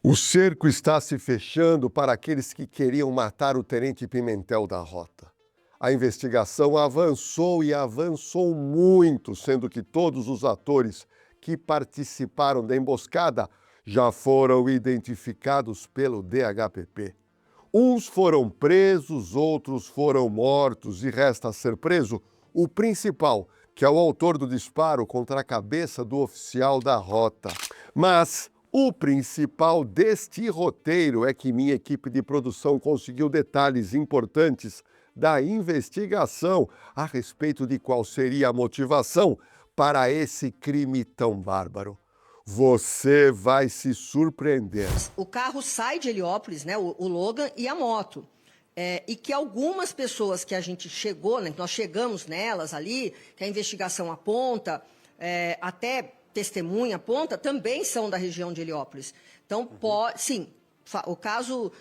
O cerco está se fechando para aqueles que queriam matar o tenente Pimentel da Rota. A investigação avançou e avançou muito, sendo que todos os atores que participaram da emboscada já foram identificados pelo DHPP. Uns foram presos, outros foram mortos e resta ser preso o principal, que é o autor do disparo contra a cabeça do oficial da Rota. Mas o principal deste roteiro é que minha equipe de produção conseguiu detalhes importantes da investigação a respeito de qual seria a motivação para esse crime tão bárbaro. Você vai se surpreender. O carro sai de Heliópolis, né, o Logan e a moto. E que algumas pessoas que a gente chegou, né, nós chegamos nelas ali, que a investigação aponta, até testemunha aponta, também são da região de Heliópolis. Então, sim, o caso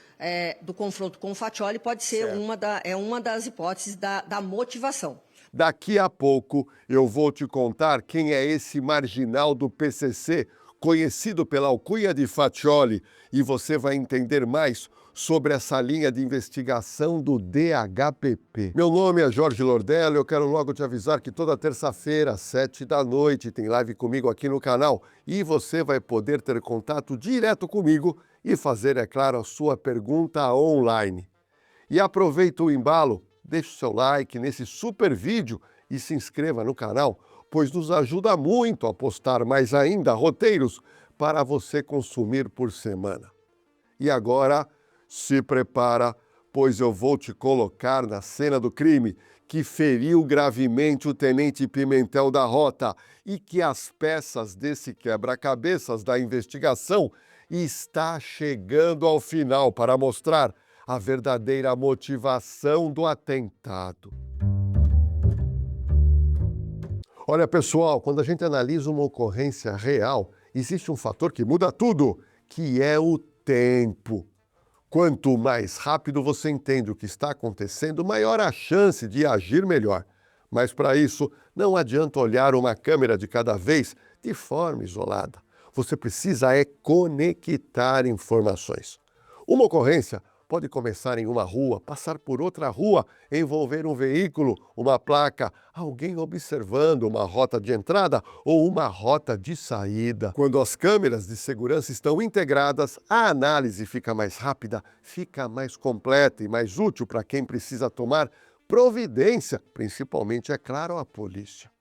do confronto com o Fatioli pode ser uma das hipóteses da motivação. Daqui a pouco eu vou te contar quem é esse marginal do PCC, conhecido pela alcunha de Fatioli, e você vai entender mais sobre essa linha de investigação do DHPP. Meu nome é Jorge Lordello e eu quero logo te avisar que toda terça-feira, às 7h, tem live comigo aqui no canal e você vai poder ter contato direto comigo e fazer, é claro, a sua pergunta online. E aproveita o embalo, deixe o seu like nesse super vídeo e se inscreva no canal, pois nos ajuda muito a postar mais ainda roteiros para você consumir por semana. E agora, se prepara, pois eu vou te colocar na cena do crime que feriu gravemente o tenente Pimentel da Rota e que as peças desse quebra-cabeças da investigação está chegando ao final para mostrar a verdadeira motivação do atentado. Olha, pessoal, quando a gente analisa uma ocorrência real, existe um fator que muda tudo, que é o tempo. Quanto mais rápido você entende o que está acontecendo, maior a chance de agir melhor. Mas para isso, não adianta olhar uma câmera de cada vez de forma isolada. Você precisa conectar informações. Uma ocorrência pode começar em uma rua, passar por outra rua, envolver um veículo, uma placa, alguém observando uma rota de entrada ou uma rota de saída. Quando as câmeras de segurança estão integradas, a análise fica mais rápida, fica mais completa e mais útil para quem precisa tomar providência, principalmente, é claro, a polícia.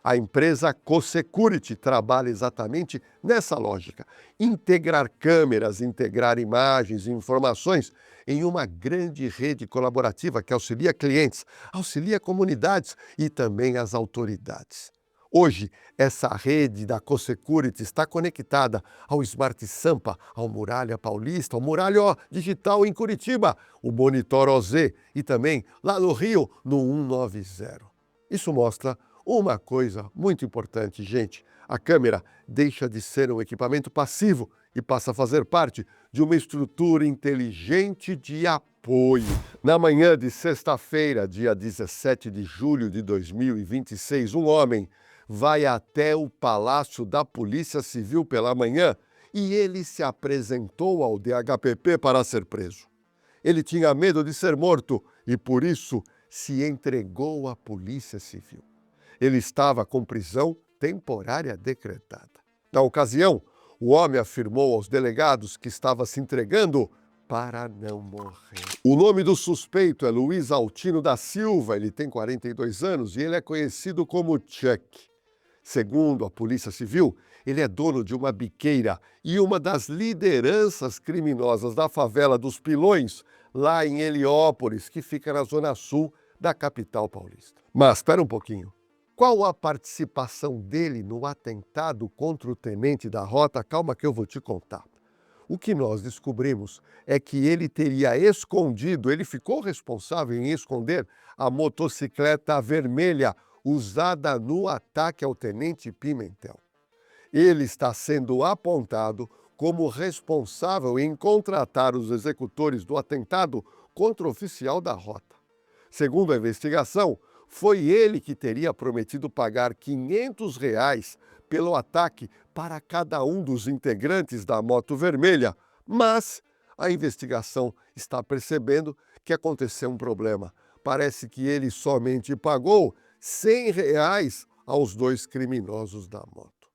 A empresa CoSecurity trabalha exatamente nessa lógica. Integrar câmeras, integrar imagens e informações em uma grande rede colaborativa que auxilia clientes, auxilia comunidades e também as autoridades. Hoje, essa rede da CoSecurity está conectada ao Smart Sampa, ao Muralha Paulista, ao Muralha Digital em Curitiba, o Monitor OZ e também lá no Rio, no 190. Isso mostra uma coisa muito importante, gente. A câmera deixa de ser um equipamento passivo e passa a fazer parte de uma estrutura inteligente de apoio. Na manhã de sexta-feira, dia 17 de julho de 2026, um homem vai até o Palácio da Polícia Civil pela manhã e ele se apresentou ao DHPP para ser preso. Ele tinha medo de ser morto e, por isso, se entregou à Polícia Civil. Ele estava com prisão temporária decretada. Na ocasião, o homem afirmou aos delegados que estava se entregando para não morrer. O nome do suspeito é Luiz Altino da Silva, ele tem 42 anos e ele é conhecido como Chuck. Segundo a Polícia Civil, ele é dono de uma biqueira e uma das lideranças criminosas da favela dos Pilões, lá em Heliópolis, que fica na zona sul da capital paulista. Mas espera um pouquinho. Qual a participação dele no atentado contra o tenente da Rota? Calma que eu vou te contar. O que nós descobrimos é que ele teria escondido, ele ficou responsável em esconder a motocicleta vermelha usada no ataque ao tenente Pimentel. Ele está sendo apontado como responsável em contratar os executores do atentado contra o oficial da Rota. Segundo a investigação, foi ele que teria prometido pagar R$500 pelo ataque para cada um dos integrantes da moto vermelha, Mas a investigação está percebendo que aconteceu um problema. Parece que ele somente pagou R$100 aos 2 criminosos da moto.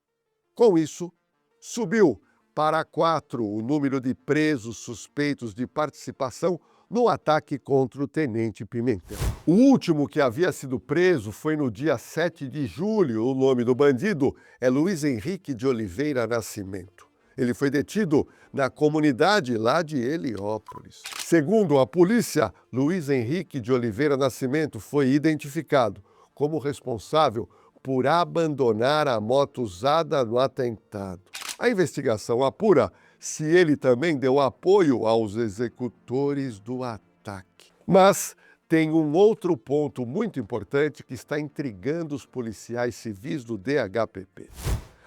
Com isso, subiu para 4 o número de presos suspeitos de participação no ataque contra o Tenente Pimentel. O último que havia sido preso foi no dia 7 de julho. O nome do bandido é Luiz Henrique de Oliveira Nascimento. Ele foi detido na comunidade lá de Heliópolis. Segundo a polícia, Luiz Henrique de Oliveira Nascimento foi identificado como responsável por abandonar a moto usada no atentado. A investigação apura se ele também deu apoio aos executores do ataque. Mas tem um outro ponto muito importante que está intrigando os policiais civis do DHPP.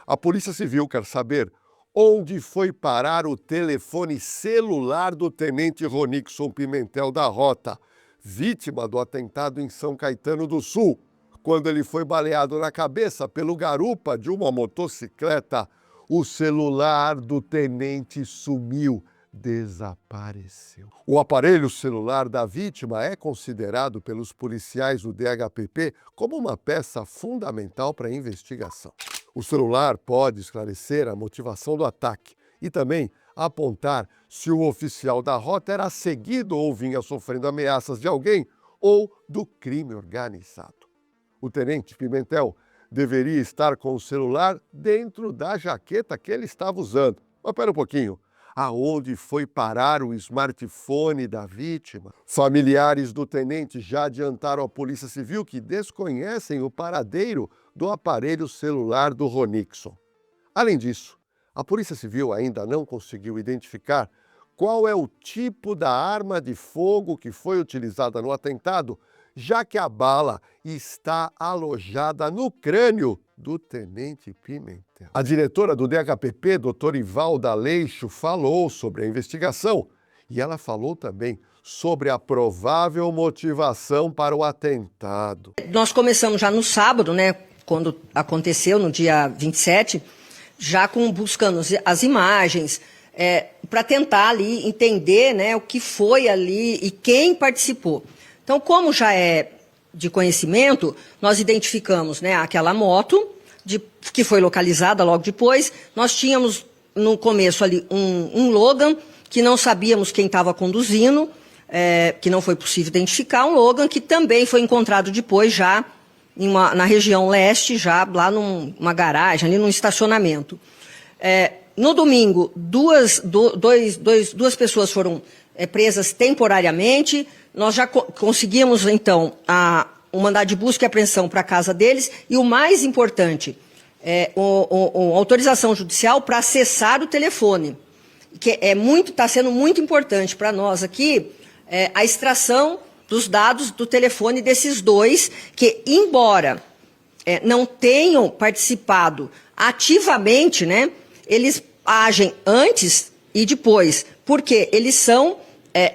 A Polícia Civil quer saber onde foi parar o telefone celular do tenente Ronixon Pimentel da Rota, vítima do atentado em São Caetano do Sul, quando ele foi baleado na cabeça pelo garupa de uma motocicleta. O celular do tenente sumiu, desapareceu. O aparelho celular da vítima é considerado pelos policiais do DHPP como uma peça fundamental para a investigação. O celular pode esclarecer a motivação do ataque e também apontar se o oficial da rota era seguido ou vinha sofrendo ameaças de alguém ou do crime organizado. O tenente Pimentel deveria estar com o celular dentro da jaqueta que ele estava usando. Mas espera um pouquinho. Aonde foi parar o smartphone da vítima? Familiares do tenente já adiantaram à Polícia Civil que desconhecem o paradeiro do aparelho celular do Ronixon. Além disso, a Polícia Civil ainda não conseguiu identificar qual é o tipo da arma de fogo que foi utilizada no atentado, já que a bala está alojada no crânio do tenente Pimentel. A diretora do DHPP, doutora Ivalda Aleixo, falou sobre a investigação e ela falou também sobre a provável motivação para o atentado. Nós começamos já no sábado, né, quando aconteceu, no dia 27, já buscando as imagens, para tentar ali entender, né, o que foi ali e quem participou. Então, como já é de conhecimento, nós identificamos, né, aquela moto que foi localizada logo depois. Nós tínhamos no começo ali um Logan que não sabíamos quem estava conduzindo, que não foi possível identificar, um Logan que também foi encontrado depois já na região leste, já lá numa garagem, ali num estacionamento. No domingo, duas pessoas foram presas temporariamente. Nós já conseguimos, então, um mandado de busca e apreensão para a casa deles e o mais importante, a autorização judicial para acessar o telefone, que está sendo muito importante para nós aqui, a extração dos dados do telefone desses dois, que, embora não tenham participado ativamente, né, eles agem antes e depois, porque eles são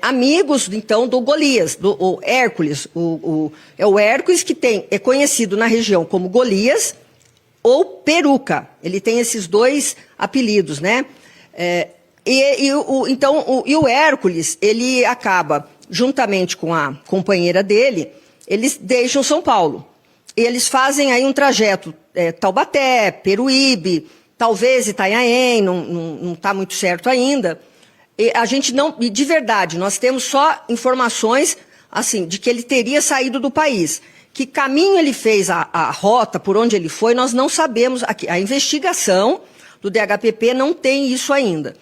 amigos, então, do Golias, do Hércules. É o Hércules que é conhecido na região como Golias ou Peruca. Ele tem esses dois apelidos, né? O Hércules, ele acaba, juntamente com a companheira dele, eles deixam São Paulo. E eles fazem aí um trajeto Taubaté, Peruíbe, talvez Itanhaém, não está muito certo ainda. E a gente não, de verdade, nós temos só informações assim de que ele teria saído do país. Que caminho ele fez, a rota, por onde ele foi, nós não sabemos. A investigação do DHPP não tem isso ainda.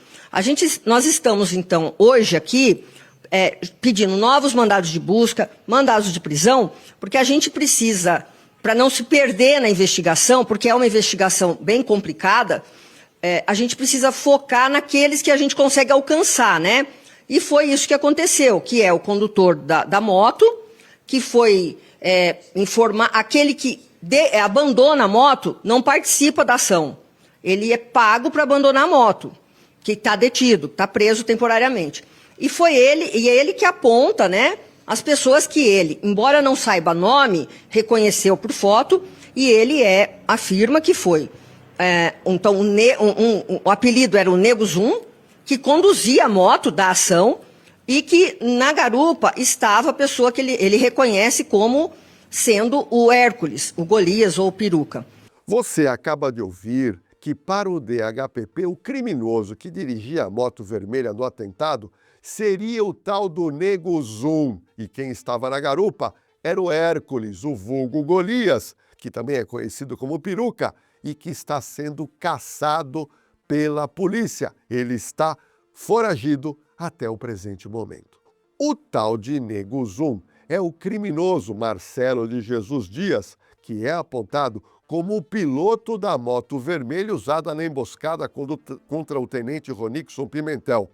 Nós estamos, então, hoje aqui, pedindo novos mandados de busca, mandados de prisão, porque a gente precisa, para não se perder na investigação, porque é uma investigação bem complicada, a gente precisa focar naqueles que a gente consegue alcançar, né? E foi isso que aconteceu, que é o condutor da moto, que foi informar, aquele que abandona a moto não participa da ação. Ele é pago para abandonar a moto, que está detido, está preso temporariamente. E foi ele que aponta, né, as pessoas que ele, embora não saiba nome, reconheceu por foto, e ele afirma que foi. Então, o apelido era o Nego Zoom, que conduzia a moto da ação e que na garupa estava a pessoa que ele reconhece como sendo o Hércules, o Golias ou o Peruca. Você acaba de ouvir que para o DHPP o criminoso que dirigia a moto vermelha no atentado seria o tal do Nego Zoom, e quem estava na garupa era o Hércules, o vulgo Golias, que também é conhecido como Peruca e que está sendo caçado pela polícia. Ele está foragido até o presente momento. O tal de Nego Zoom é o criminoso Marcelo de Jesus Dias, que é apontado como o piloto da moto vermelha usada na emboscada contra o tenente Ronixon Pimentel.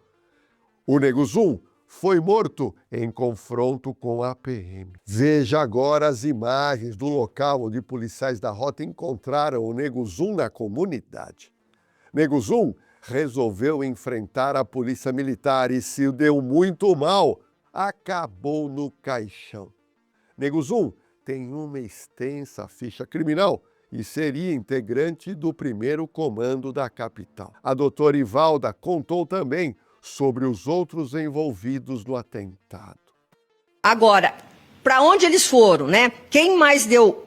O Nego Zoom foi morto em confronto com a PM. Veja agora as imagens do local onde policiais da rota encontraram o Nego Zoom na comunidade. Nego Zoom resolveu enfrentar a polícia militar e se deu muito mal. Acabou no caixão. Nego Zoom tem uma extensa ficha criminal e seria integrante do 1º Comando da capital. A doutora Ivalda contou também sobre os outros envolvidos no atentado. Agora, para onde eles foram, né? Quem mais deu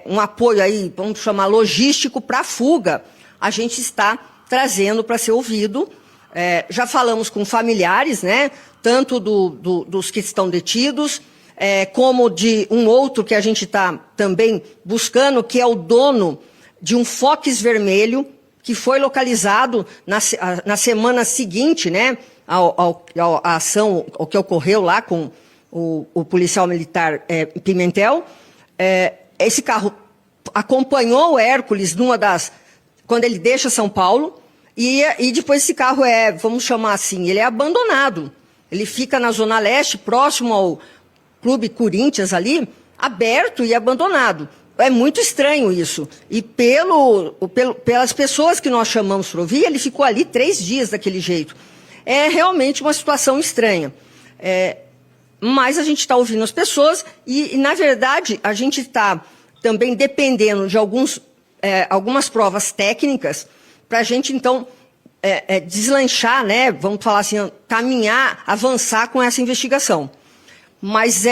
um apoio aí, vamos chamar logístico, para a fuga, a gente está trazendo para ser ouvido. Já falamos com familiares, né? Tanto dos que estão detidos, como de um outro que a gente está também buscando, que é o dono de um Fox vermelho, que foi localizado na semana seguinte, né, à ação, o que ocorreu lá com o policial militar Pimentel. Esse carro acompanhou o Hércules quando ele deixa São Paulo, e depois esse carro vamos chamar assim, ele é abandonado. Ele fica na Zona Leste, próximo ao Clube Corinthians ali, aberto e abandonado. É muito estranho isso. E pelas pessoas que nós chamamos para ouvir, ele ficou ali 3 dias daquele jeito. É realmente uma situação estranha. Mas a gente está ouvindo as pessoas e, na verdade, a gente está também dependendo de algumas provas técnicas para a gente, então, deslanchar, né? Vamos falar assim, caminhar, avançar com essa investigação. Mas,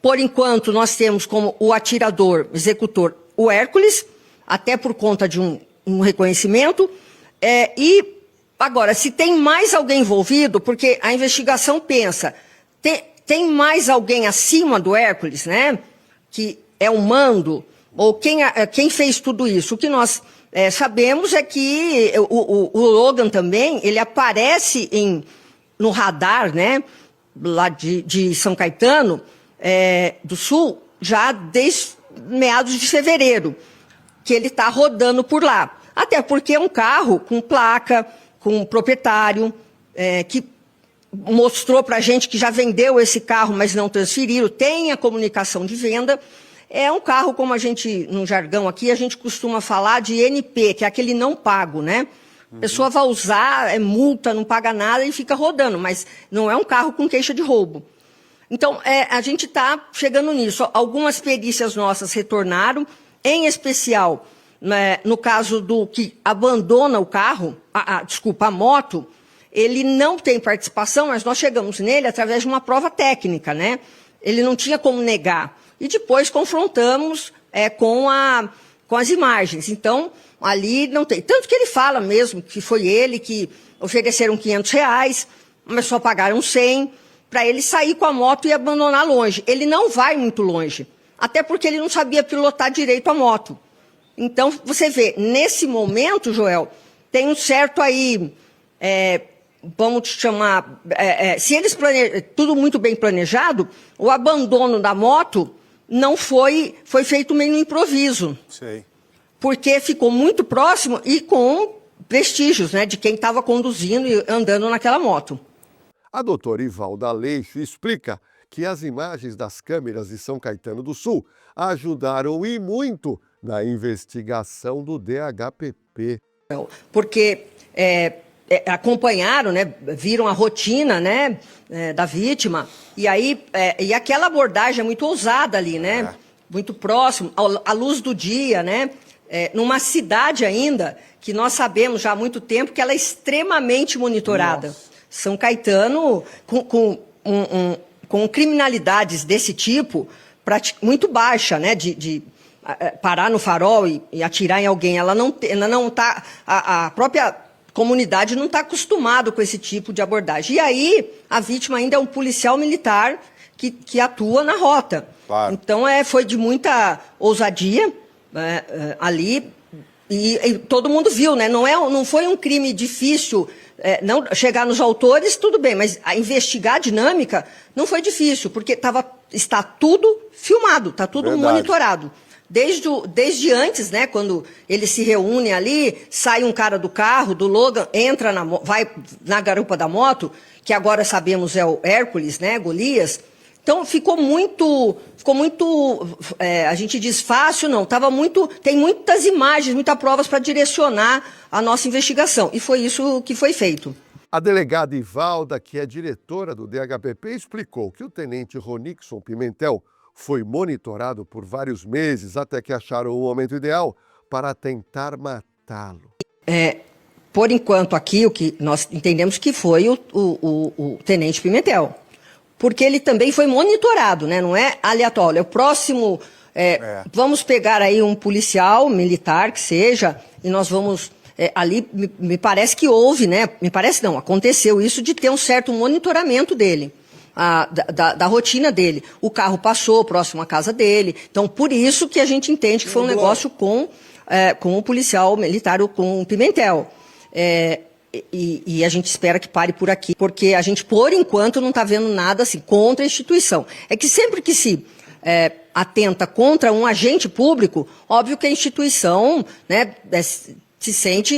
por enquanto, nós temos como o atirador, executor, o Hércules, até por conta de um reconhecimento. E, agora, se tem mais alguém envolvido, porque a investigação pensa, tem mais alguém acima do Hércules, né? Que é o mando, ou quem fez tudo isso? O que nós sabemos é que o Logan também, ele aparece no radar, né? Lá de São Caetano do Sul, já desde meados de fevereiro, que ele está rodando por lá. Até porque é um carro com placa, com proprietário, que mostrou para a gente que já vendeu esse carro, mas não transferiram, tem a comunicação de venda. É um carro, como a gente, no jargão aqui, a gente costuma falar de NP, que é aquele não pago, né? A pessoa vai usar, multa, não paga nada e fica rodando, mas não é um carro com queixa de roubo. Então, a gente está chegando nisso. Algumas perícias nossas retornaram, em especial, né, no caso do que abandona o carro, a moto, ele não tem participação, mas nós chegamos nele através de uma prova técnica, né? Ele não tinha como negar. E depois confrontamos com as imagens. Então, ali não tem. Tanto que ele fala mesmo que foi ele que ofereceram R$500, mas só pagaram 100 para ele sair com a moto e abandonar longe. Ele não vai muito longe, até porque ele não sabia pilotar direito a moto. Então, você vê, nesse momento, Joel, tem um certo aí, vamos chamar, se eles tudo muito bem planejado, o abandono da moto não foi feito meio no improviso. Sei. Porque ficou muito próximo e com vestígios, né, de quem estava conduzindo e andando naquela moto. A doutora Ivalda Aleixo explica que as imagens das câmeras de São Caetano do Sul ajudaram e muito na investigação do DHPP. Porque acompanharam, né, viram a rotina, né, da vítima, e aí e aquela abordagem é muito ousada ali, né, muito próximo, à luz do dia, né, numa cidade ainda que nós sabemos já há muito tempo que ela é extremamente monitorada. Nossa. São Caetano, com criminalidades desse tipo, muito baixa, né, de parar no farol e atirar em alguém. Ela não tá, a própria comunidade não está acostumada com esse tipo de abordagem. E aí, a vítima ainda é um policial militar que atua na rota. Claro. Então, foi de muita ousadia ali, e todo mundo viu, né? Não foi um crime difícil. Não chegar nos autores, tudo bem, mas a investigar a dinâmica não foi difícil, porque está tudo filmado, está tudo monitorado. Desde antes, né, quando eles se reúnem ali, sai um cara do carro, do Logan, vai na garupa da moto, que agora sabemos é o Hércules, né, Golias. Então ficou muito, a gente diz fácil, não, tem muitas imagens, muitas provas para direcionar a nossa investigação, e foi isso que foi feito. A delegada Ivalda, que é diretora do DHPP, explicou que o tenente Ronixon Pimentel foi monitorado por vários meses até que acharam o momento ideal para tentar matá-lo. Por enquanto aqui, o que nós entendemos que foi o tenente Pimentel. Porque ele também foi monitorado, né? Não é aleatório. É o próximo. Vamos pegar aí um policial militar que seja, e nós vamos. Ali, me parece que houve, né? Me parece não, aconteceu isso de ter um certo monitoramento dele, da rotina dele. O carro passou próximo à casa dele. Então, por isso que a gente entende que foi um negócio com o policial militar, com o Pimentel. E a gente espera que pare por aqui, porque a gente, por enquanto, não está vendo nada assim contra a instituição. É que sempre que se atenta contra um agente público, óbvio que a instituição, né, se sente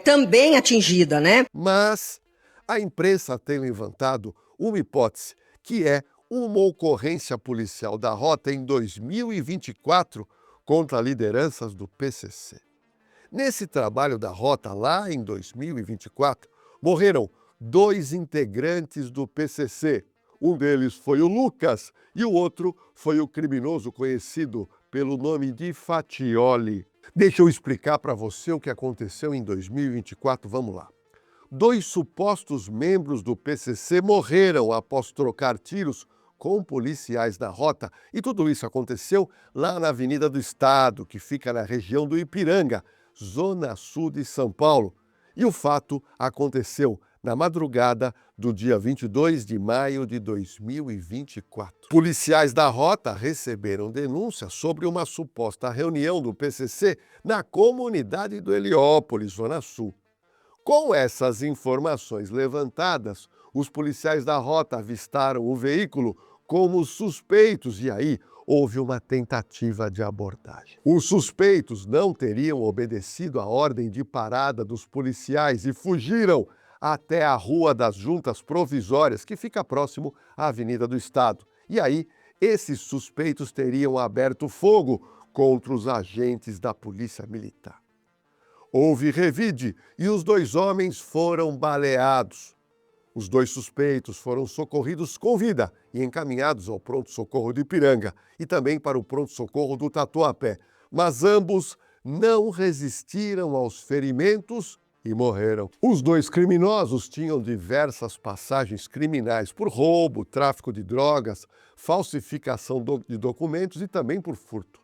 também atingida, né? Mas a imprensa tem levantado uma hipótese, que é uma ocorrência policial da Rota em 2024 contra lideranças do PCC. Nesse trabalho da Rota, lá em 2024, morreram 2 integrantes do PCC. Um deles foi o Lucas e o outro foi o criminoso conhecido pelo nome de Fatioli. Deixa eu explicar para você o que aconteceu em 2024, vamos lá. 2 supostos membros do PCC morreram após trocar tiros com policiais da Rota, e tudo isso aconteceu lá na Avenida do Estado, que fica na região do Ipiranga, zona sul de São Paulo. E o fato aconteceu na madrugada do dia 22 de maio de 2024. Policiais da Rota receberam denúncia sobre uma suposta reunião do PCC na comunidade do Heliópolis, zona sul. Com essas informações levantadas, os policiais da Rota avistaram o veículo como suspeitos e aí houve uma tentativa de abordagem. Os suspeitos não teriam obedecido à ordem de parada dos policiais e fugiram até a Rua das Juntas Provisórias, que fica próximo à Avenida do Estado. E aí, esses suspeitos teriam aberto fogo contra os agentes da Polícia Militar. Houve revide e os 2 homens foram baleados. Os 2 suspeitos foram socorridos com vida e encaminhados ao pronto-socorro de Ipiranga e também para o pronto-socorro do Tatuapé. Mas ambos não resistiram aos ferimentos e morreram. Os 2 criminosos tinham diversas passagens criminais por roubo, tráfico de drogas, falsificação de documentos e também por furto.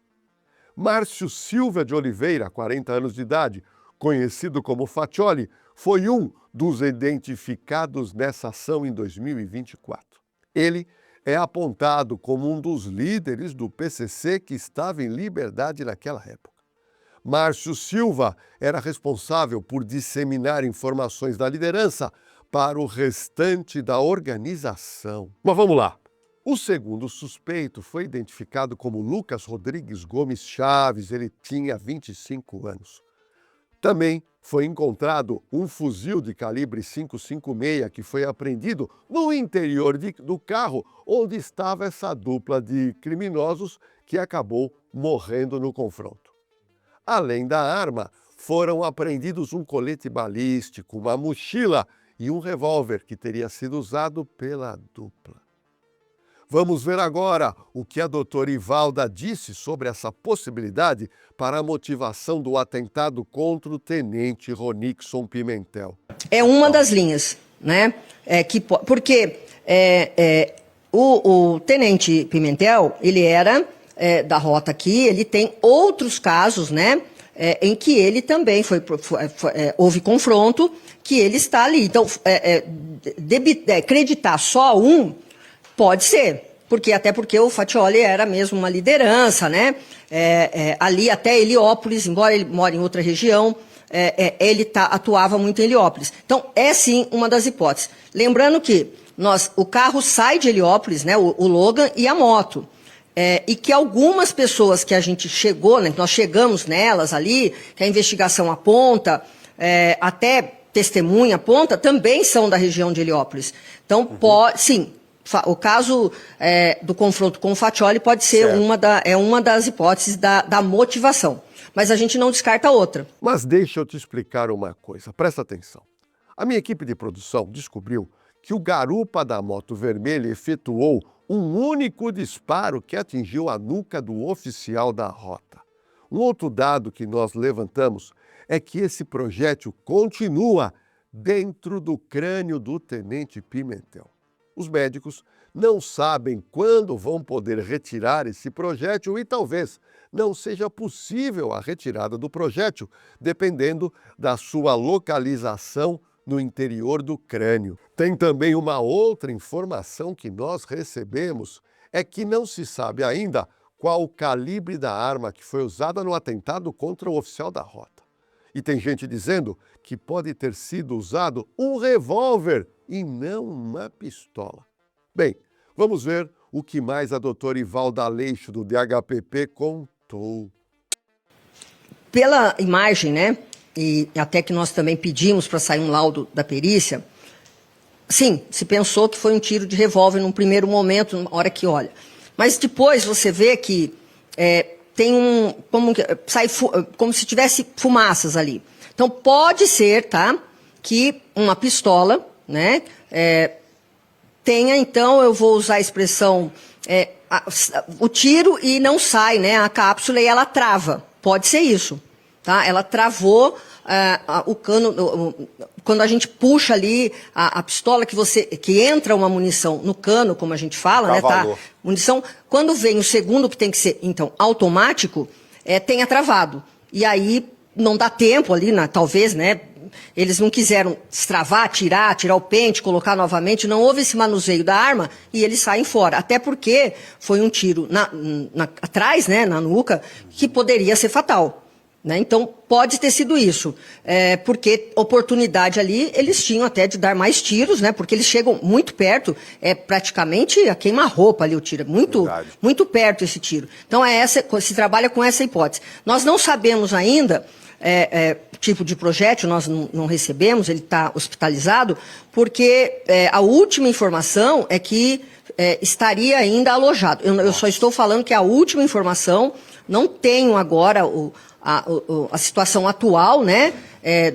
Márcio Silva de Oliveira, 40 anos de idade, conhecido como Fatioli, foi um dos identificados nessa ação em 2024. Ele é apontado como um dos líderes do PCC que estava em liberdade naquela época. Márcio Silva era responsável por disseminar informações da liderança para o restante da organização. Mas vamos lá. O segundo suspeito foi identificado como Lucas Rodrigues Gomes Chaves, ele tinha 25 anos. Também foi encontrado um fuzil de calibre 5,56 que foi apreendido no interior do carro onde estava essa dupla de criminosos que acabou morrendo no confronto. Além da arma, foram apreendidos um colete balístico, uma mochila e um revólver que teria sido usado pela dupla. Vamos ver agora o que a doutora Ivalda disse sobre essa possibilidade para a motivação do atentado contra o tenente Ronixon Pimentel. É uma das linhas, né? Porque o tenente Pimentel, ele era da rota aqui, ele tem outros casos, né? Em que ele também houve confronto, que ele está ali. Então, acreditar só um pode ser, até porque o Fatioli era mesmo uma liderança, né? Ali até Heliópolis, embora ele mora em outra região, ele atuava muito em Heliópolis. Então, é sim uma das hipóteses. Lembrando que o carro sai de Heliópolis, né? O Logan e a moto. E que algumas pessoas que a gente chegou, né, nós chegamos nelas ali, que a investigação aponta, até testemunha aponta, também são da região de Heliópolis. Então, sim, o caso do confronto com o Fatioli pode ser uma das hipóteses da motivação. Mas a gente não descarta outra. Mas deixa eu te explicar uma coisa, presta atenção. A minha equipe de produção descobriu que o garupa da moto vermelha efetuou um único disparo que atingiu a nuca do oficial da rota. Um outro dado que nós levantamos é que esse projétil continua dentro do crânio do tenente Pimentel. Os médicos não sabem quando vão poder retirar esse projétil e talvez não seja possível a retirada do projétil, dependendo da sua localização no interior do crânio. Tem também uma outra informação que nós recebemos, é que não se sabe ainda qual o calibre da arma que foi usada no atentado contra o oficial da rota. E tem gente dizendo que pode ter sido usado um revólver e não uma pistola. Bem, vamos ver o que mais a doutora Ivalda Aleixo, do DHPP, contou. Pela imagem, né? E até que nós também pedimos para sair um laudo da perícia, sim, se pensou que foi um tiro de revólver num primeiro momento, na hora que olha. Mas depois você vê que tem como se tivesse fumaças ali. Então pode ser, tá, que uma pistola, né, tenha, então, eu vou usar a expressão, o tiro e não sai, né, a cápsula e ela trava. Pode ser isso. Tá? Ela travou o cano. Quando a gente puxa ali a pistola, que entra uma munição no cano, como a gente fala, né? Tá? Munição, quando vem o segundo, que tem que ser, então, automático, tenha travado. E aí não dá tempo ali, talvez, né? Eles não quiseram destravar, tirar o pente, colocar novamente, não houve esse manuseio da arma e eles saem fora. Até porque foi um tiro atrás, né, na nuca, que poderia ser fatal. Né? Então, pode ter sido isso, porque oportunidade ali, eles tinham até de dar mais tiros, né? Porque eles chegam muito perto, praticamente a queima-roupa ali o tiro, muito perto esse tiro. Então, se trabalha com essa hipótese. Nós não sabemos ainda tipo de projétil, nós não recebemos, ele está hospitalizado, porque a última informação é que estaria ainda alojado. Eu só estou falando que a última informação, não tenho agora a situação atual, né,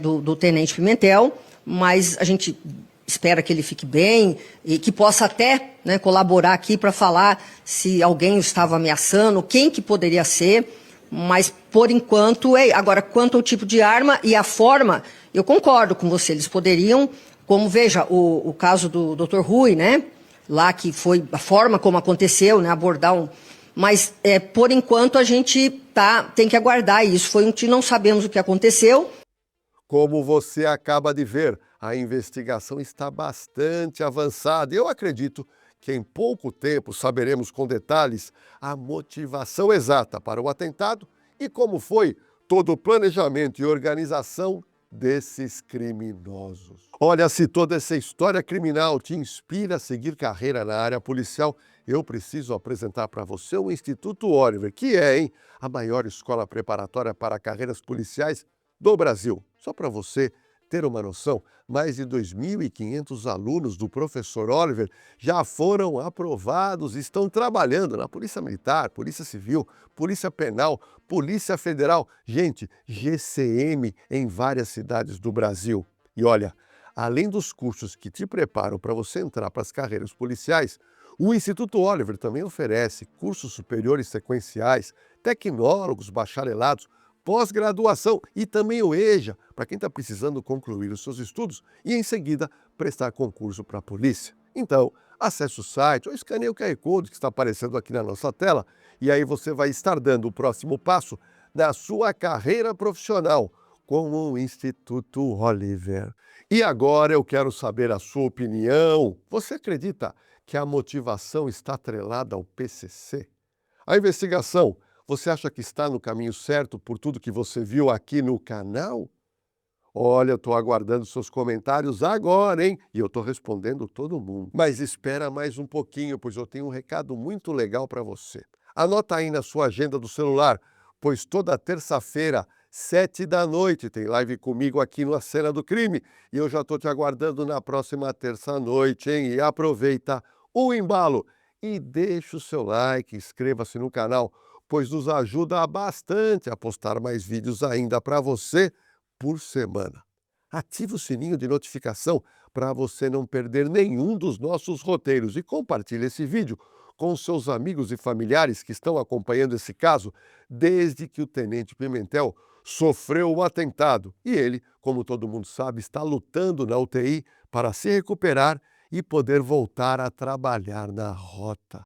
do tenente Pimentel, mas a gente espera que ele fique bem e que possa até, né, colaborar aqui para falar se alguém o estava ameaçando, quem que poderia ser, mas por enquanto Agora, quanto ao tipo de arma e a forma, eu concordo com você, eles poderiam, como veja, o caso do Dr. Rui, né, lá que foi a forma como aconteceu, né, abordar Mas, por enquanto, a gente tem que aguardar isso. Foi um tiro, não sabemos o que aconteceu. Como você acaba de ver, a investigação está bastante avançada. Eu acredito que em pouco tempo saberemos com detalhes a motivação exata para o atentado e como foi todo o planejamento e organização desses criminosos. Olha, se toda essa história criminal te inspira a seguir carreira na área policial, eu preciso apresentar para você o Instituto Oliver, que é, a maior escola preparatória para carreiras policiais do Brasil. Só para você ter uma noção, mais de 2.500 alunos do professor Oliver já foram aprovados e estão trabalhando na Polícia Militar, Polícia Civil, Polícia Penal, Polícia Federal, gente, GCM em várias cidades do Brasil. E olha, além dos cursos que te preparam para você entrar para as carreiras policiais, O Instituto Oliver também oferece cursos superiores sequenciais, tecnólogos, bacharelados, pós-graduação e também o EJA, para quem está precisando concluir os seus estudos e, em seguida, prestar concurso para a polícia. Então, acesse o site ou escaneie o QR Code que está aparecendo aqui na nossa tela e aí você vai estar dando o próximo passo na sua carreira profissional com o Instituto Oliver. E agora eu quero saber a sua opinião. Você acredita que a motivação está atrelada ao PCC? A investigação, você acha que está no caminho certo por tudo que você viu aqui no canal? Olha, eu estou aguardando seus comentários agora, hein? E eu estou respondendo todo mundo. Mas espera mais um pouquinho, pois eu tenho um recado muito legal para você. Anota aí na sua agenda do celular, pois toda terça-feira, 7 da noite, tem live comigo aqui no A Cena do Crime. E eu já estou te aguardando na próxima terça-noite, hein? E aproveita o embalo e deixa o seu like, inscreva-se no canal, pois nos ajuda bastante a postar mais vídeos ainda para você por semana. Ative o sininho de notificação para você não perder nenhum dos nossos roteiros e compartilhe esse vídeo com seus amigos e familiares que estão acompanhando esse caso desde que o Tenente Pimentel sofreu o atentado. E ele, como todo mundo sabe, está lutando na UTI para se recuperar e poder voltar a trabalhar na rota.